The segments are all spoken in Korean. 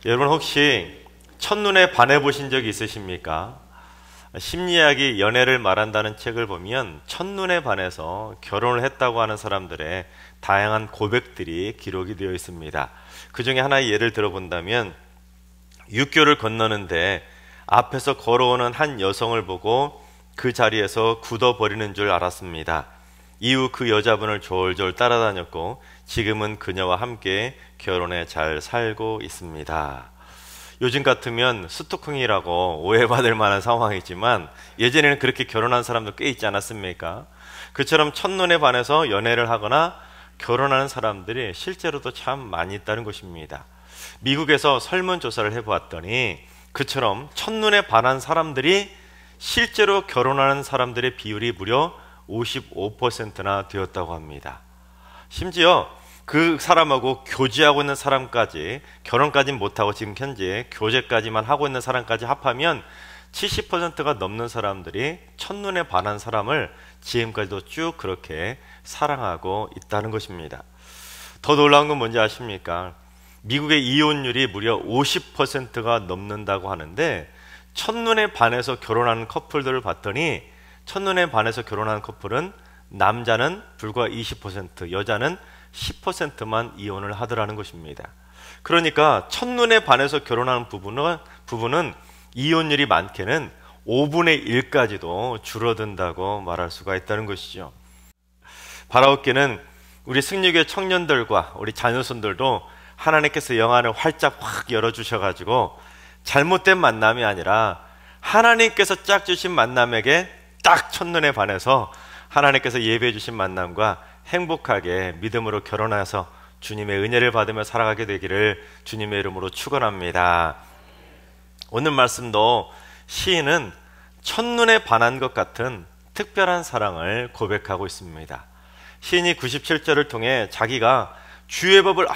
여러분 혹시 첫눈에 반해 보신 적이 있으십니까? 심리학이 연애를 말한다는 책을 보면 첫눈에 반해서 결혼을 했다고 하는 사람들의 다양한 고백들이 기록이 되어 있습니다. 그 중에 하나의 예를 들어본다면 육교를 건너는데 앞에서 걸어오는 한 여성을 보고 그 자리에서 굳어버리는 줄 알았습니다. 이후 그 여자분을 졸졸 따라다녔고 지금은 그녀와 함께 결혼해 잘 살고 있습니다. 요즘 같으면 스토킹이라고 오해받을 만한 상황이지만 예전에는 그렇게 결혼한 사람도 꽤 있지 않았습니까? 그처럼 첫눈에 반해서 연애를 하거나 결혼하는 사람들이 실제로도 참 많이 있다는 것입니다. 미국에서 설문조사를 해보았더니 그처럼 첫눈에 반한 사람들이 실제로 결혼하는 사람들의 비율이 무려 55%나 되었다고 합니다. 심지어 그 사람하고 교제하고 있는 사람까지, 결혼까지는 못하고 지금 현재 교제까지만 하고 있는 사람까지 합하면 70%가 넘는 사람들이 첫눈에 반한 사람을 지금까지도 쭉 그렇게 사랑하고 있다는 것입니다. 더 놀라운 건 뭔지 아십니까? 미국의 이혼율이 무려 50%가 넘는다고 하는데 첫눈에 반해서 결혼하는 커플들을 봤더니 첫눈에 반해서 결혼하는 커플은 남자는 불과 20%, 여자는 10%만 이혼을 하더라는 것입니다. 그러니까 첫눈에 반해서 결혼하는 부부는 이혼율이 많게는 5분의 1까지도 줄어든다고 말할 수가 있다는 것이죠. 바라옵기는 우리 승리교회 청년들과 우리 자녀손들도 하나님께서 영안을 활짝 확 열어주셔가지고 잘못된 만남이 아니라 하나님께서 짝 주신 만남에게 딱 첫눈에 반해서 하나님께서 예배해 주신 만남과 행복하게 믿음으로 결혼해서 주님의 은혜를 받으며 살아가게 되기를 주님의 이름으로 축원합니다. 오늘 말씀도 시인은 첫눈에 반한 것 같은 특별한 사랑을 고백하고 있습니다. 시인이 97절을 통해 자기가 주의 법을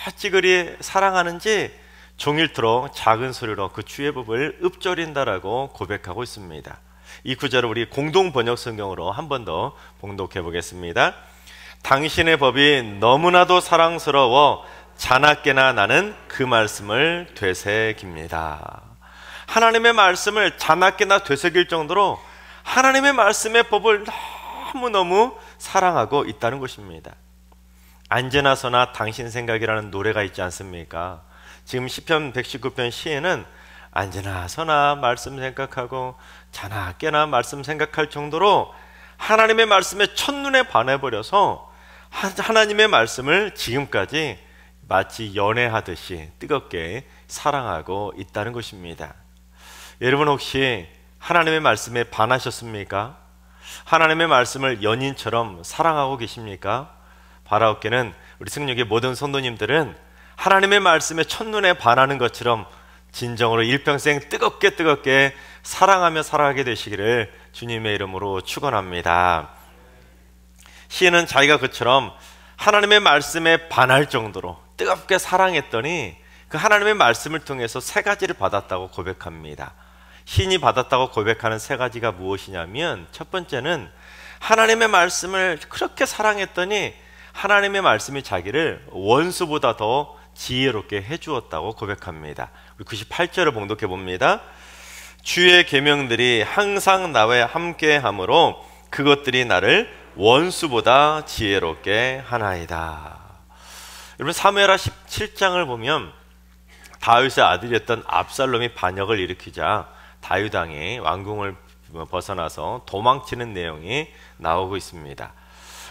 어찌 그리 사랑하는지 종일토록 작은 소리로 그 주의 법을 읊조린다라고 고백하고 있습니다. 이 구절을 우리 공동 번역 성경으로 한 번 더 봉독해 보겠습니다. 당신의 법이 너무나도 사랑스러워 자나깨나 나는 그 말씀을 되새깁니다. 하나님의 말씀을 자나깨나 되새길 정도로 하나님의 말씀의 법을 너무너무 사랑하고 있다는 것입니다. 언제나 서나 당신 생각이라는 노래가 있지 않습니까? 지금 시편 119편 시에는 언제나 서나 말씀 생각하고 자나깨나 말씀 생각할 정도로 하나님의 말씀에 첫눈에 반해버려서 하나님의 말씀을 지금까지 마치 연애하듯이 뜨겁게 사랑하고 있다는 것입니다. 여러분 혹시 하나님의 말씀에 반하셨습니까? 하나님의 말씀을 연인처럼 사랑하고 계십니까? 바라옵기는 우리 승리교회 모든 성도님들은 하나님의 말씀에 첫눈에 반하는 것처럼 진정으로 일평생 뜨겁게 사랑하며 살아가게 되시기를 주님의 이름으로 축원합니다. 시인은 자기가 그처럼 하나님의 말씀에 반할 정도로 뜨겁게 사랑했더니 그 하나님의 말씀을 통해서 세 가지를 받았다고 고백합니다. 시인이 받았다고 고백하는 세 가지가 무엇이냐면 첫 번째는 하나님의 말씀을 그렇게 사랑했더니 하나님의 말씀이 자기를 원수보다 더 지혜롭게 해주었다고 고백합니다. 우리 98절을 봉독해 봅니다. 주의 계명들이 항상 나와 함께 함으로 그것들이 나를 원수보다 지혜롭게 하나이다. 여러분 사무엘하 17장을 보면 다윗의 아들이었던 압살롬이 반역을 일으키자 다윗 왕이 왕궁을 벗어나서 도망치는 내용이 나오고 있습니다.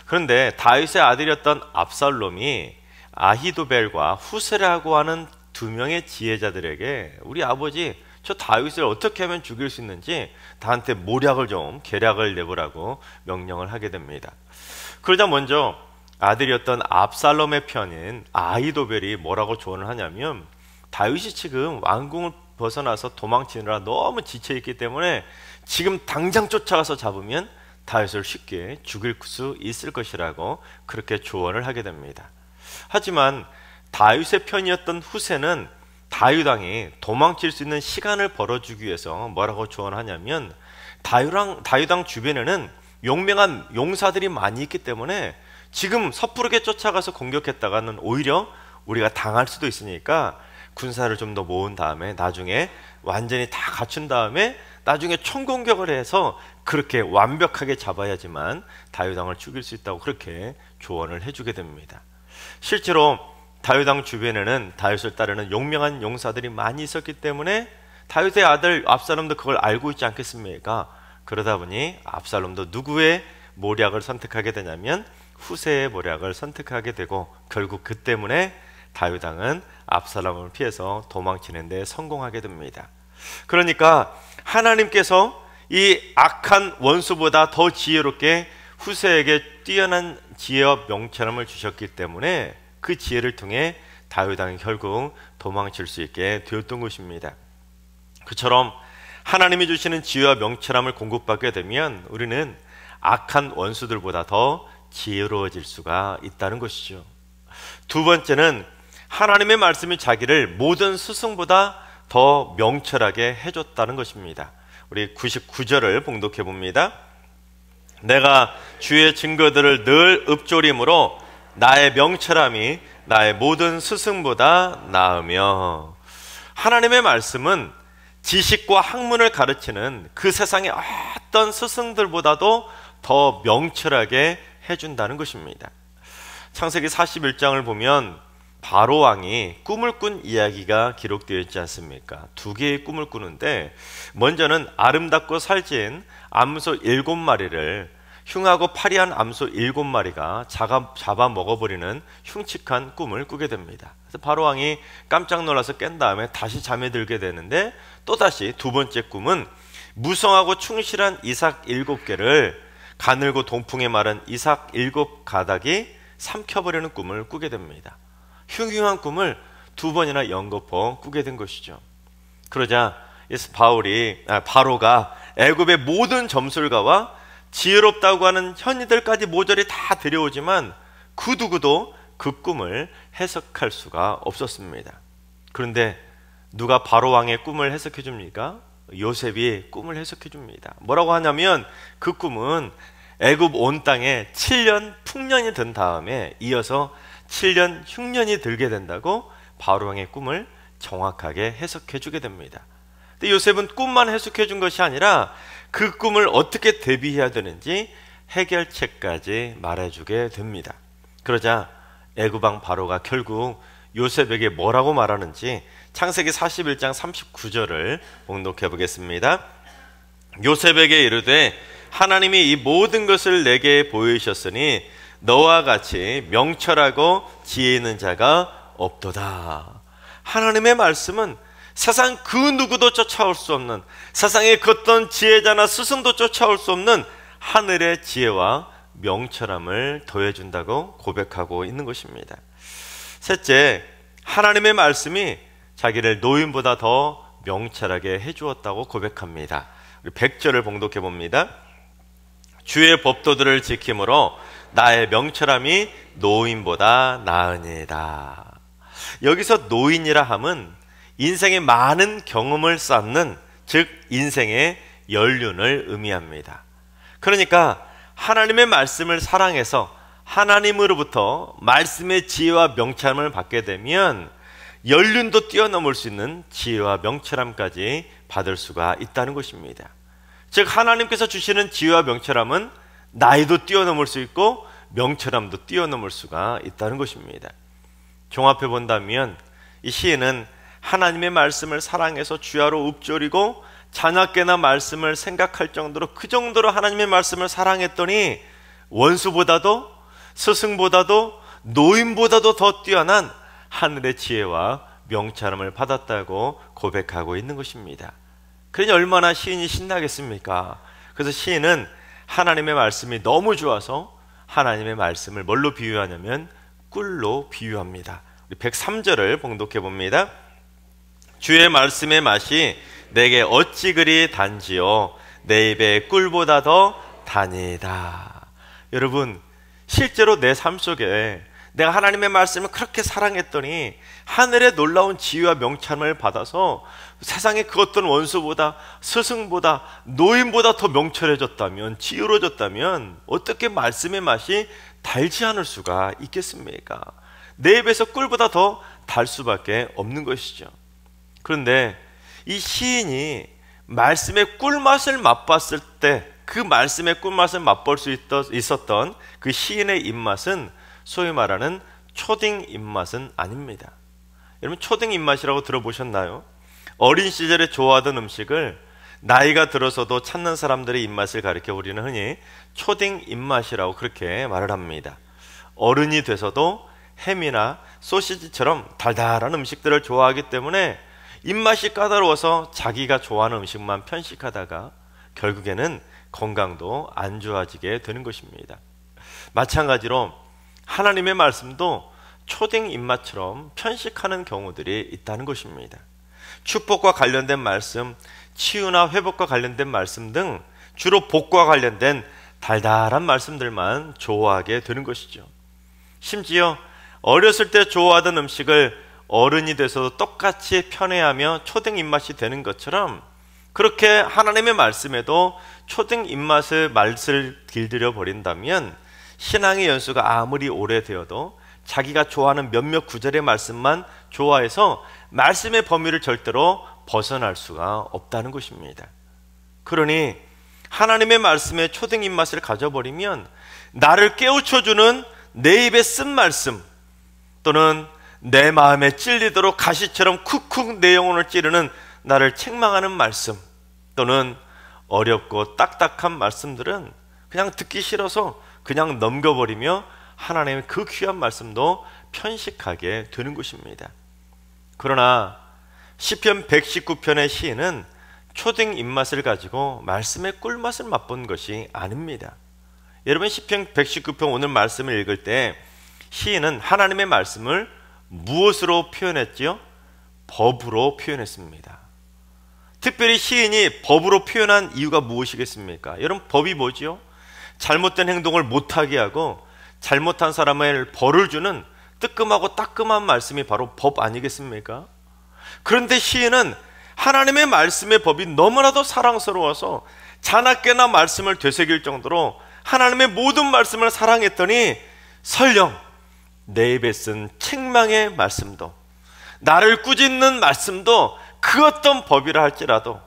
그런데 다윗의 아들이었던 압살롬이 아히도벨과 후세라고 하는 두 명의 지혜자들에게 우리 아버지 저 다윗을 어떻게 하면 죽일 수 있는지 나한테 모략을 좀 계략을 내보라고 명령을 하게 됩니다. 그러자 먼저 아들이었던 압살롬의 편인 아히도벨이 뭐라고 조언을 하냐면 다윗이 지금 왕궁을 벗어나서 도망치느라 너무 지쳐있기 때문에 지금 당장 쫓아가서 잡으면 다윗을 쉽게 죽일 수 있을 것이라고 그렇게 조언을 하게 됩니다. 하지만 다윗의 편이었던 후세는 다윗 왕이 도망칠 수 있는 시간을 벌어주기 위해서 뭐라고 조언하냐면 다윗 왕 주변에는 용맹한 용사들이 많이 있기 때문에 지금 섣부르게 쫓아가서 공격했다가는 오히려 우리가 당할 수도 있으니까 군사를 좀 더 모은 다음에 나중에 완전히 다 갖춘 다음에 나중에 총공격을 해서 그렇게 완벽하게 잡아야지만 다윗 왕을 죽일 수 있다고 그렇게 조언을 해주게 됩니다. 실제로 다윗 왕 주변에는 다윗을 따르는 용맹한 용사들이 많이 있었기 때문에 다윗의 아들 압살롬도 그걸 알고 있지 않겠습니까? 그러다 보니 압살롬도 누구의 모략을 선택하게 되냐면 후세의 모략을 선택하게 되고 결국 그 때문에 다윗 왕은 압살롬을 피해서 도망치는 데 성공하게 됩니다. 그러니까 하나님께서 이 악한 원수보다 더 지혜롭게 후세에게 뛰어난 지혜와 명철함을 주셨기 때문에 그 지혜를 통해 다윗 왕이 결국 도망칠 수 있게 되었던 것입니다. 그처럼 하나님이 주시는 지혜와 명철함을 공급받게 되면 우리는 악한 원수들보다 더 지혜로워질 수가 있다는 것이죠. 두 번째는 하나님의 말씀이 자기를 모든 스승보다 더 명철하게 해줬다는 것입니다. 우리 99절을 봉독해 봅니다. 내가 주의 증거들을 늘 읊조림으로 나의 명철함이 나의 모든 스승보다 나으며, 하나님의 말씀은 지식과 학문을 가르치는 그 세상의 어떤 스승들보다도 더 명철하게 해준다는 것입니다. 창세기 41장을 보면 바로 왕이 꿈을 꾼 이야기가 기록되어 있지 않습니까? 두 개의 꿈을 꾸는데 먼저는 아름답고 살찐 암소 7마리를 흉하고 파리한 암소 7마리가 잡아 먹어버리는 흉측한 꿈을 꾸게 됩니다. 그래서 바로 왕이 깜짝 놀라서 깬 다음에 다시 잠에 들게 되는데 또다시 두 번째 꿈은 무성하고 충실한 이삭 7개를 가늘고 동풍에 마른 이삭 7가닥이 삼켜버리는 꿈을 꾸게 됩니다. 흉흉한 꿈을 두 번이나 연거푸 꾸게 된 것이죠. 그러자 바로가 애굽의 모든 점술가와 지혜롭다고 하는 현이들까지 모조리 다 데려오지만 그 누구도 그 꿈을 해석할 수가 없었습니다. 그런데 누가 바로 왕의 꿈을 해석해 줍니까? 요셉이 꿈을 해석해 줍니다. 뭐라고 하냐면 그 꿈은 애굽 온 땅에 7년 풍년이 든 다음에 이어서 7년 흉년이 들게 된다고 바로 왕의 꿈을 정확하게 해석해 주게 됩니다. 근데 요셉은 꿈만 해석해 준 것이 아니라 그 꿈을 어떻게 대비해야 되는지 해결책까지 말해주게 됩니다. 그러자 애굽 왕 바로가 결국 요셉에게 뭐라고 말하는지 창세기 41장 39절을 봉독해 보겠습니다. 요셉에게 이르되 하나님이 이 모든 것을 내게 보이셨으니 너와 같이 명철하고 지혜 있는 자가 없도다. 하나님의 말씀은 세상 그 누구도 쫓아올 수 없는, 세상의 그 어떤 지혜자나 스승도 쫓아올 수 없는 하늘의 지혜와 명철함을 더해준다고 고백하고 있는 것입니다. 셋째, 하나님의 말씀이 자기를 노인보다 더 명철하게 해주었다고 고백합니다. 우리 100절을 봉독해 봅니다. 주의 법도들을 지킴으로 나의 명철함이 노인보다 나으니이다. 여기서 노인이라 함은 인생의 많은 경험을 쌓는, 즉 인생의 연륜을 의미합니다. 그러니까 하나님의 말씀을 사랑해서 하나님으로부터 말씀의 지혜와 명철함을 받게 되면 연륜도 뛰어넘을 수 있는 지혜와 명철함까지 받을 수가 있다는 것입니다. 즉 하나님께서 주시는 지혜와 명철함은 나이도 뛰어넘을 수 있고 명철함도 뛰어넘을 수가 있다는 것입니다. 종합해 본다면 이 시인은 하나님의 말씀을 사랑해서 주야로 읊조리고 자나깨나 말씀을 생각할 정도로, 그 정도로 하나님의 말씀을 사랑했더니 원수보다도 스승보다도 노인보다도 더 뛰어난 하늘의 지혜와 명철함을 받았다고 고백하고 있는 것입니다. 그러니 얼마나 시인이 신나겠습니까? 그래서 시인은 하나님의 말씀이 너무 좋아서 하나님의 말씀을 뭘로 비유하냐면 꿀로 비유합니다. 우리 103절을 봉독해 봅니다. 주의 말씀의 맛이 내게 어찌 그리 단지요 내 입에 꿀보다 더 다니다. 여러분, 실제로 내 삶 속에 내가 하나님의 말씀을 그렇게 사랑했더니 하늘의 놀라운 지혜와 명철함을 받아서 세상의 그 어떤 원수보다 스승보다 노인보다 더 명철해졌다면, 지혜로워졌다면 어떻게 말씀의 맛이 달지 않을 수가 있겠습니까? 내 입에서 꿀보다 더 달 수밖에 없는 것이죠. 그런데 이 시인이 말씀의 꿀맛을 맛봤을 때 그 말씀의 꿀맛을 맛볼 수 있었던 그 시인의 입맛은 소위 말하는 초딩 입맛은 아닙니다. 여러분, 초딩 입맛이라고 들어보셨나요? 어린 시절에 좋아하던 음식을 나이가 들어서도 찾는 사람들의 입맛을 가리켜 우리는 흔히 초딩 입맛이라고 그렇게 말을 합니다. 어른이 돼서도 햄이나 소시지처럼 달달한 음식들을 좋아하기 때문에 입맛이 까다로워서 자기가 좋아하는 음식만 편식하다가 결국에는 건강도 안 좋아지게 되는 것입니다. 마찬가지로 하나님의 말씀도 초딩 입맛처럼 편식하는 경우들이 있다는 것입니다. 축복과 관련된 말씀, 치유나 회복과 관련된 말씀 등 주로 복과 관련된 달달한 말씀들만 좋아하게 되는 것이죠. 심지어 어렸을 때 좋아하던 음식을 어른이 돼서도 똑같이 편애하며 초딩 입맛이 되는 것처럼 그렇게 하나님의 말씀에도 초딩 입맛을 맛을 길들여 버린다면 신앙의 연수가 아무리 오래되어도 자기가 좋아하는 몇몇 구절의 말씀만 좋아해서 말씀의 범위를 절대로 벗어날 수가 없다는 것입니다. 그러니 하나님의 말씀에 초딩 입맛을 가져버리면 나를 깨우쳐주는 내 입에 쓴 말씀 또는 내 마음에 찔리도록 가시처럼 쿡쿡 내 영혼을 찌르는 나를 책망하는 말씀 또는 어렵고 딱딱한 말씀들은 그냥 듣기 싫어서 그냥 넘겨버리며 하나님의 그 귀한 말씀도 편식하게 되는 것입니다. 그러나 시편 119편의 시인은 초딩 입맛을 가지고 말씀의 꿀맛을 맛본 것이 아닙니다. 여러분, 시편 119편 오늘 말씀을 읽을 때 시인은 하나님의 말씀을 무엇으로 표현했지요? 법으로 표현했습니다. 특별히 시인이 법으로 표현한 이유가 무엇이겠습니까? 여러분, 법이 뭐지요? 잘못된 행동을 못하게 하고 잘못한 사람을 벌을 주는 뜨끔하고 따끔한 말씀이 바로 법 아니겠습니까? 그런데 시인은 하나님의 말씀의 법이 너무나도 사랑스러워서 자나깨나 말씀을 되새길 정도로 하나님의 모든 말씀을 사랑했더니 설령 내 입에 쓴 책망의 말씀도 나를 꾸짖는 말씀도 그 어떤 법이라 할지라도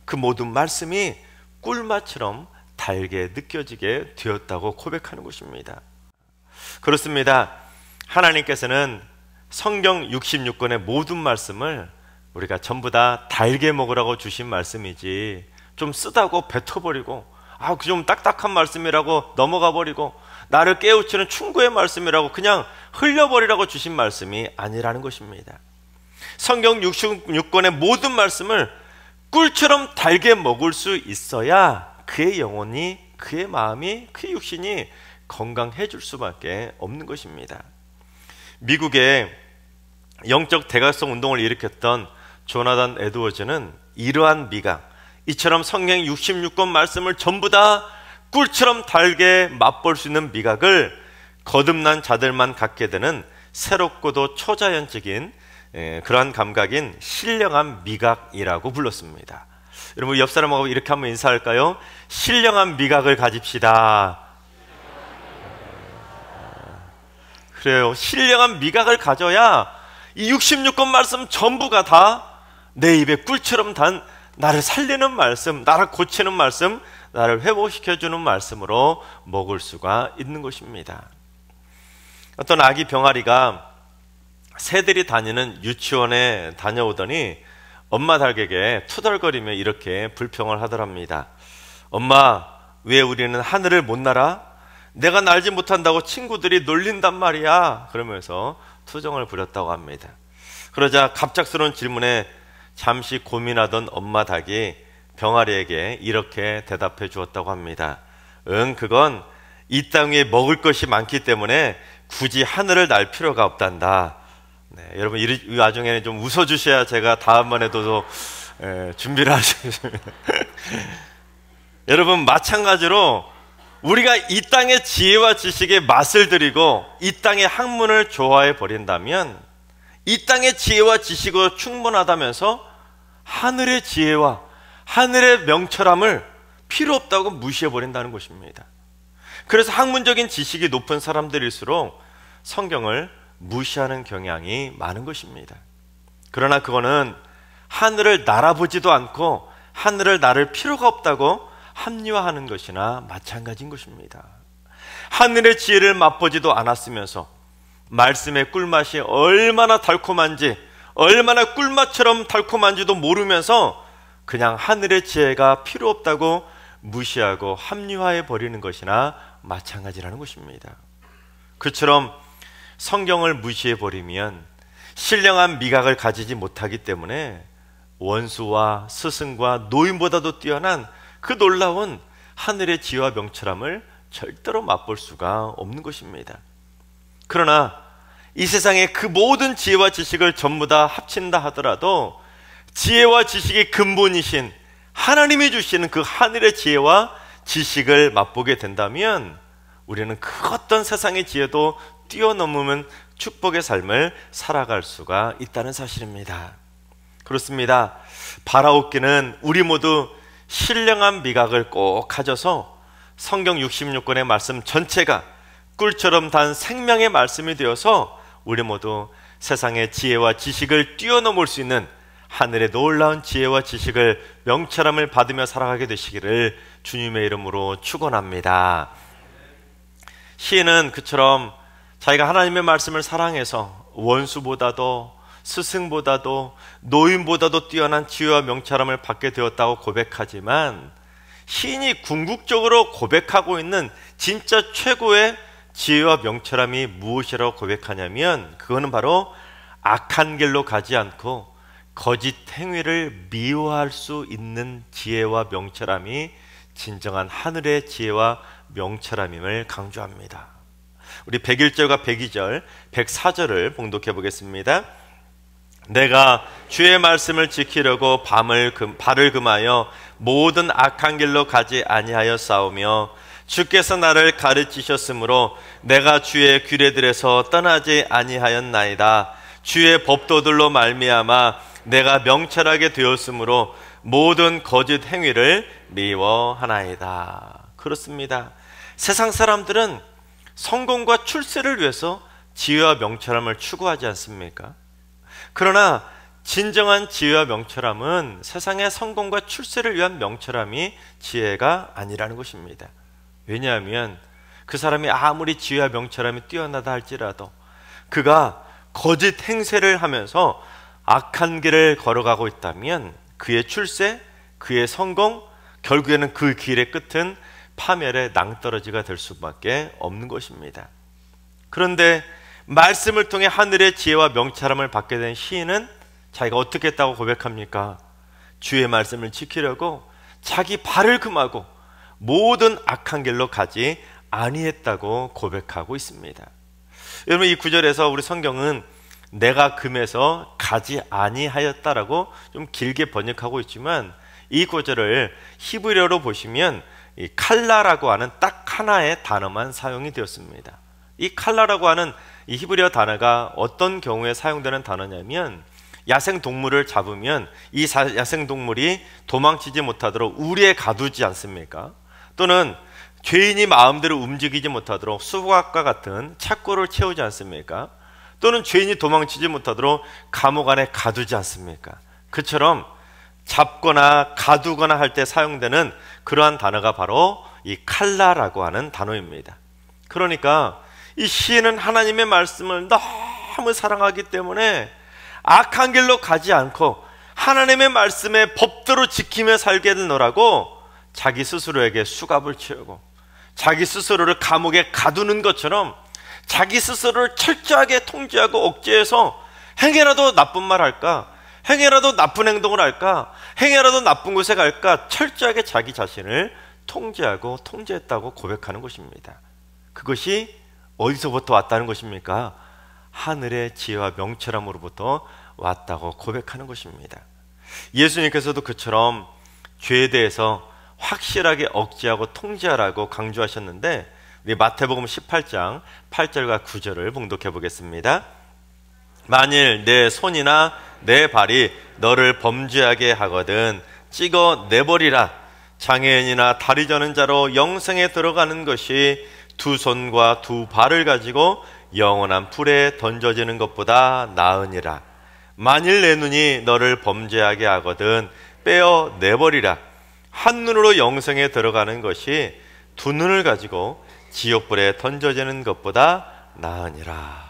그 모든 말씀이 꿀맛처럼 달게 느껴지게 되었다고 고백하는 것입니다. 그렇습니다. 하나님께서는 성경 66권의 모든 말씀을 우리가 전부 다 달게 먹으라고 주신 말씀이지 좀 쓰다고 뱉어버리고 그 좀 딱딱한 말씀이라고 넘어가 버리고 나를 깨우치는 충고의 말씀이라고 그냥 흘려버리라고 주신 말씀이 아니라는 것입니다. 성경 66권의 모든 말씀을 꿀처럼 달게 먹을 수 있어야 그의 영혼이, 그의 마음이, 그의 육신이 건강해질 수밖에 없는 것입니다. 미국의 영적 대각성 운동을 일으켰던 조나단 에드워즈는 이러한 미각, 이처럼 성경 66권 말씀을 전부 다 꿀처럼 달게 맛볼 수 있는 미각을 거듭난 자들만 갖게 되는 새롭고도 초자연적인 그러한 감각인 신령한 미각이라고 불렀습니다. 여러분, 옆 사람하고 이렇게 한번 인사할까요? 신령한 미각을 가집시다. 그래요. 신령한 미각을 가져야 이 66권 말씀 전부가 다 내 입에 꿀처럼 단 나를 살리는 말씀, 나를 고치는 말씀, 나를 회복시켜주는 말씀으로 먹을 수가 있는 것입니다. 어떤 아기 병아리가 새들이 다니는 유치원에 다녀오더니 엄마 닭에게 투덜거리며 이렇게 불평을 하더랍니다. 엄마, 왜 우리는 하늘을 못 날아? 내가 날지 못한다고 친구들이 놀린단 말이야. 그러면서 투정을 부렸다고 합니다. 그러자 갑작스러운 질문에 잠시 고민하던 엄마 닭이 병아리에게 이렇게 대답해 주었다고 합니다. 그건 이 땅 위에 먹을 것이 많기 때문에 굳이 하늘을 날 필요가 없단다. 네, 여러분, 이 와중에는 좀 웃어주셔야 제가 다음번에도 준비를 하시겠습니다. 여러분, 마찬가지로 우리가 이 땅의 지혜와 지식에 맛을 들이고 이 땅의 학문을 좋아해 버린다면 이 땅의 지혜와 지식으로 충분하다면서 하늘의 지혜와 하늘의 명철함을 필요 없다고 무시해 버린다는 것입니다. 그래서 학문적인 지식이 높은 사람들일수록 성경을 무시하는 경향이 많은 것입니다. 그러나 그거는 하늘을 날아보지도 않고 하늘을 나를 필요가 없다고 합리화하는 것이나 마찬가지인 것입니다. 하늘의 지혜를 맛보지도 않았으면서 말씀의 꿀맛이 얼마나 달콤한지, 얼마나 꿀맛처럼 달콤한지도 모르면서 그냥 하늘의 지혜가 필요 없다고 무시하고 합리화해 버리는 것이나 마찬가지라는 것입니다. 그처럼 성경을 무시해 버리면 신령한 미각을 가지지 못하기 때문에 원수와 스승과 노인보다도 뛰어난 그 놀라운 하늘의 지혜와 명철함을 절대로 맛볼 수가 없는 것입니다. 그러나 이 세상의 그 모든 지혜와 지식을 전부 다 합친다 하더라도 지혜와 지식의 근본이신 하나님이 주시는 그 하늘의 지혜와 지식을 맛보게 된다면 우리는 그 어떤 세상의 지혜도 뛰어넘으면 축복의 삶을 살아갈 수가 있다는 사실입니다. 그렇습니다. 바라옵기는 우리 모두 신령한 미각을 꼭 가져서 성경 66권의 말씀 전체가 꿀처럼 단 생명의 말씀이 되어서 우리 모두 세상의 지혜와 지식을 뛰어넘을 수 있는 하늘의 놀라운 지혜와 지식을 명철함을 받으며 살아가게 되시기를 주님의 이름으로 축원합니다. 시인은 그처럼 자기가 하나님의 말씀을 사랑해서 원수보다도 스승보다도 노인보다도 뛰어난 지혜와 명철함을 받게 되었다고 고백하지만 시인이 궁극적으로 고백하고 있는 진짜 최고의 지혜와 명철함이 무엇이라고 고백하냐면 그거는 바로 악한 길로 가지 않고 거짓 행위를 미워할 수 있는 지혜와 명철함이 진정한 하늘의 지혜와 명철함임을 강조합니다. 우리 101절과 102절, 104절을 봉독해 보겠습니다. 내가 주의 말씀을 지키려고 발을 금하여 모든 악한 길로 가지 아니하여 싸우며 주께서 나를 가르치셨으므로 내가 주의 규례들에서 떠나지 아니하였나이다. 주의 법도들로 말미암아 내가 명철하게 되었으므로 모든 거짓 행위를 미워하나이다. 그렇습니다. 세상 사람들은 성공과 출세를 위해서 지혜와 명철함을 추구하지 않습니까? 그러나 진정한 지혜와 명철함은 세상의 성공과 출세를 위한 명철함이 지혜가 아니라는 것입니다. 왜냐하면 그 사람이 아무리 지혜와 명철함이 뛰어나다 할지라도 그가 거짓 행세를 하면서 악한 길을 걸어가고 있다면 그의 출세, 그의 성공, 결국에는 그 길의 끝은 파멸의 낭떠러지가 될 수밖에 없는 것입니다. 그런데 말씀을 통해 하늘의 지혜와 명철함을 받게 된 시인은 자기가 어떻게 했다고 고백합니까? 주의 말씀을 지키려고 자기 발을 금하고 모든 악한 길로 가지 아니했다고 고백하고 있습니다. 여러분, 이 구절에서 우리 성경은 내가 금해서 가지 아니하였다라고 좀 길게 번역하고 있지만 이 구절을 히브리어로 보시면 이 칼라라고 하는 딱 하나의 단어만 사용이 되었습니다. 이 칼라라고 하는 이 히브리어 단어가 어떤 경우에 사용되는 단어냐면 야생동물을 잡으면 이 야생동물이 도망치지 못하도록 우리에 가두지 않습니까? 또는 죄인이 마음대로 움직이지 못하도록 수박과 같은 착고를 채우지 않습니까? 또는 죄인이 도망치지 못하도록 감옥 안에 가두지 않습니까? 그처럼 잡거나 가두거나 할 때 사용되는 그러한 단어가 바로 이 칼라라고 하는 단어입니다. 그러니까 이 시인은 하나님의 말씀을 너무 사랑하기 때문에 악한 길로 가지 않고 하나님의 말씀의 법대로 지키며 살게 되노라고 자기 스스로에게 수갑을 채우고 자기 스스로를 감옥에 가두는 것처럼 자기 스스로를 철저하게 통제하고 억제해서 행여라도 나쁜 말 할까, 행여라도 나쁜 행동을 할까, 행여라도 나쁜 곳에 갈까 철저하게 자기 자신을 통제하고 통제했다고 고백하는 것입니다. 그것이 어디서부터 왔다는 것입니까? 하늘의 지혜와 명철함으로부터 왔다고 고백하는 것입니다. 예수님께서도 그처럼 죄에 대해서 확실하게 억제하고 통제하라고 강조하셨는데 우리 마태복음 18장 8절과 9절을 봉독해 보겠습니다. 만일 내 손이나 내 발이 너를 범죄하게 하거든 찍어 내버리라. 장애인이나 다리 저는 자로 영생에 들어가는 것이 두 손과 두 발을 가지고 영원한 불에 던져지는 것보다 나으니라. 만일 내 눈이 너를 범죄하게 하거든 빼어 내버리라. 한 눈으로 영생에 들어가는 것이 두 눈을 가지고 지옥불에 던져지는 것보다 나으니라.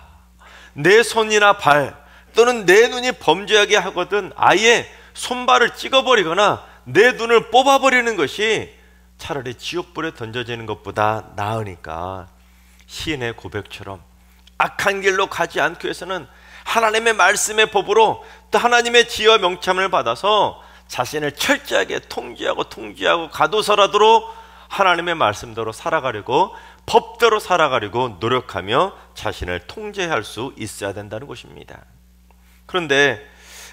내 손이나 발 또는 내 눈이 범죄하게 하거든 아예 손발을 찍어버리거나 내 눈을 뽑아버리는 것이 차라리 지옥불에 던져지는 것보다 나으니까 시인의 고백처럼 악한 길로 가지 않기 위해서는 하나님의 말씀의 법으로 또 하나님의 지혜와 명참을 받아서 자신을 철저하게 통제하고 가도서라도 하나님의 말씀대로 살아가려고, 법대로 살아가려고 노력하며 자신을 통제할 수 있어야 된다는 것입니다. 그런데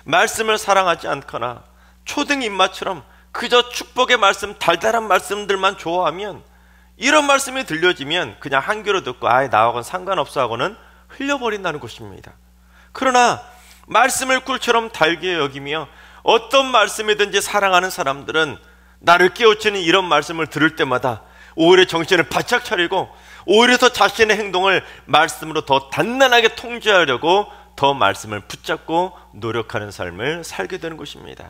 말씀을 사랑하지 않거나 초등 입맛처럼 그저 축복의 말씀, 달달한 말씀들만 좋아하면, 이런 말씀이 들려지면 그냥 한 귀로 듣고 아예 나하고는 상관없어 하고는 흘려버린다는 것입니다. 그러나 말씀을 꿀처럼 달게 여기며 어떤 말씀이든지 사랑하는 사람들은 나를 깨우치는 이런 말씀을 들을 때마다 오히려 정신을 바짝 차리고 오히려 더 자신의 행동을 말씀으로 더 단단하게 통제하려고 더 말씀을 붙잡고 노력하는 삶을 살게 되는 것입니다.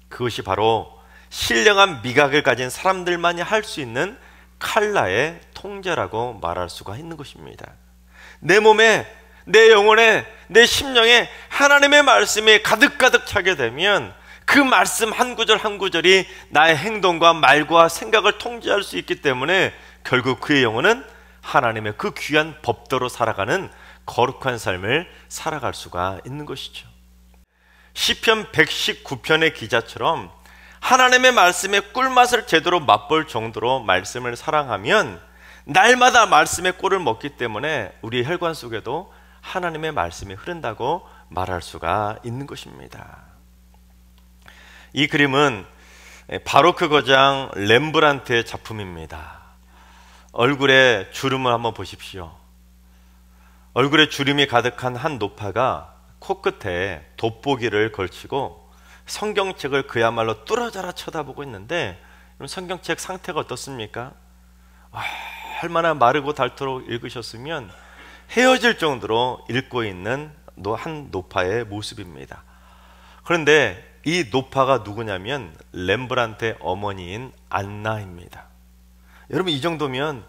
그것이 바로 신령한 미각을 가진 사람들만이 할 수 있는 칼라의 통제라고 말할 수가 있는 것입니다. 내 몸에, 내 영혼에, 내 심령에 하나님의 말씀이 가득가득 차게 되면 그 말씀 한 구절 한 구절이 나의 행동과 말과 생각을 통제할 수 있기 때문에 결국 그의 영혼은 하나님의 그 귀한 법도로 살아가는 거룩한 삶을 살아갈 수가 있는 것이죠. 시편 119편의 기자처럼 하나님의 말씀의 꿀맛을 제대로 맛볼 정도로 말씀을 사랑하면 날마다 말씀의 꿀을 먹기 때문에 우리 혈관 속에도 하나님의 말씀이 흐른다고 말할 수가 있는 것입니다. 이 그림은 바로크 거장 렘브란트의 작품입니다. 얼굴에 주름을 한번 보십시오. 얼굴에 주름이 가득한 한 노파가 코끝에 돋보기를 걸치고 성경책을 그야말로 뚫어져라 쳐다보고 있는데, 성경책 상태가 어떻습니까? 얼마나 마르고 닳도록 읽으셨으면 헤어질 정도로 읽고 있는 한 노파의 모습입니다. 그런데 이 노파가 누구냐면 렘브란트의 어머니인 안나입니다. 여러분, 이 정도면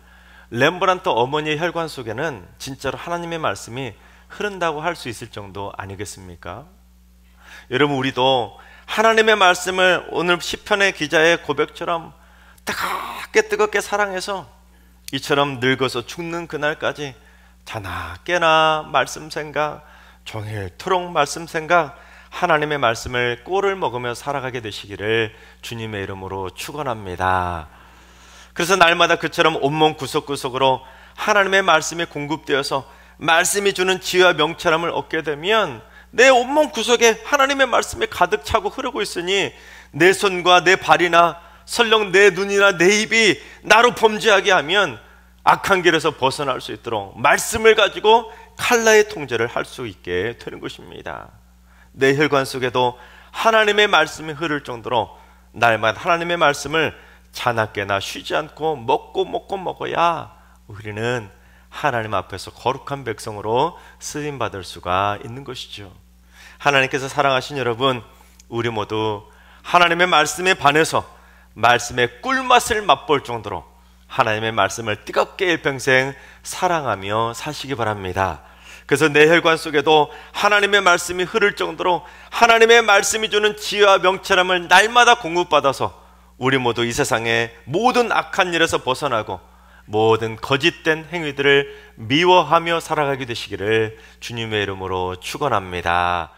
렘브란트 어머니의 혈관 속에는 진짜로 하나님의 말씀이 흐른다고 할 수 있을 정도 아니겠습니까? 여러분, 우리도 하나님의 말씀을 오늘 시편의 기자의 고백처럼 뜨겁게 사랑해서 이처럼 늙어서 죽는 그날까지 자나 깨나 말씀 생각, 종일토록 말씀 생각, 하나님의 말씀을 꿀을 먹으며 살아가게 되시기를 주님의 이름으로 축원합니다. 그래서 날마다 그처럼 온몸 구석구석으로 하나님의 말씀이 공급되어서 말씀이 주는 지혜와 명철함을 얻게 되면 내 온몸 구석에 하나님의 말씀이 가득 차고 흐르고 있으니 내 손과 내 발이나 설령 내 눈이나 내 입이 나로 범죄하게 하면 악한 길에서 벗어날 수 있도록 말씀을 가지고 칼라의 통제를 할 수 있게 되는 것입니다. 내 혈관 속에도 하나님의 말씀이 흐를 정도로 날마다 하나님의 말씀을 자나깨나 쉬지 않고 먹고 먹어야 우리는 하나님 앞에서 거룩한 백성으로 쓰임받을 수가 있는 것이죠. 하나님께서 사랑하신 여러분, 우리 모두 하나님의 말씀에 반해서 말씀의 꿀맛을 맛볼 정도로 하나님의 말씀을 뜨겁게 일평생 사랑하며 사시기 바랍니다. 그래서 내 혈관 속에도 하나님의 말씀이 흐를 정도로 하나님의 말씀이 주는 지혜와 명철함을 날마다 공급받아서 우리 모두 이 세상의 모든 악한 일에서 벗어나고 모든 거짓된 행위들을 미워하며 살아가게 되시기를 주님의 이름으로 축원합니다.